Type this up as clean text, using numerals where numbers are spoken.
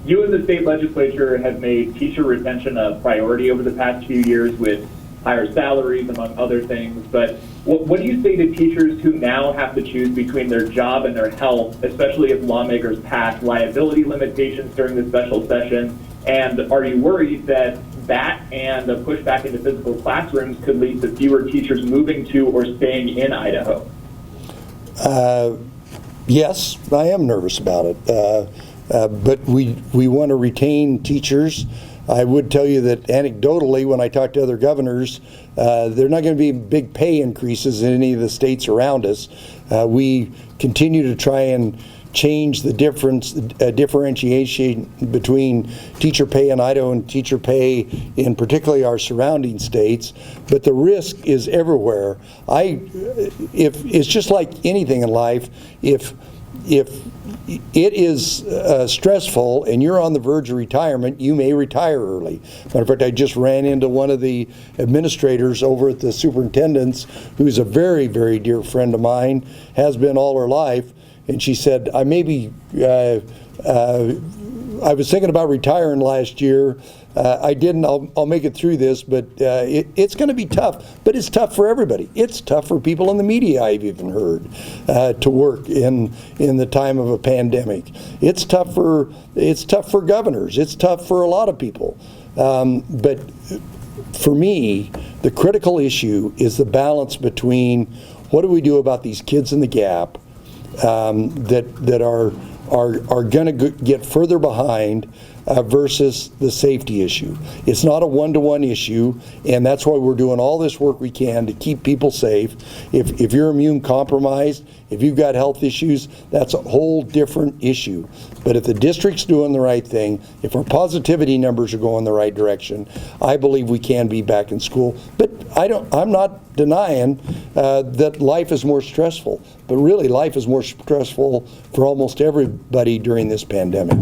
You and the state legislature have made teacher retention a priority over the past few years with higher salaries, among other things. But what do you say to teachers who now have to choose between their job and their health, especially if lawmakers pass liability limitations during the special session? And are you worried that and a push back into physical classrooms could lead to fewer teachers moving to or staying in Idaho? Yes, I am nervous about it. But we want to retain teachers. I would tell you that anecdotally, when I talk to other governors, there are not going to be big pay increases in any of the states around us. We continue to try and change the differentiation between teacher pay in Idaho and teacher pay in particularly our surrounding states, but the risk is everywhere. If it's just like anything in life, if it is stressful and you're on the verge of retirement, you may retire early. Matter of fact, I just ran into one of the administrators over at the superintendent's, who's a very, very dear friend of mine, has been all her life, and she said, I was thinking about retiring last year. I didn't. I'll make it through this, but it's going to be tough. But it's tough for everybody. It's tough for people in the media, I've even heard, to work in the time of a pandemic. It's tough for governors. It's tough for a lot of people. But for me, the critical issue is the balance between what do we do about these kids in the gap that are going to get further behind versus the safety issue. It's not a one-to-one issue, and that's why we're doing all this work we can to keep people safe. If you're immune compromised, if you've got health issues, that's a whole different issue. But if the district's doing the right thing, if our positivity numbers are going the right direction, I believe we can be back in school. But I'm not denying that life is more stressful, but really life is more stressful for almost everybody during this pandemic.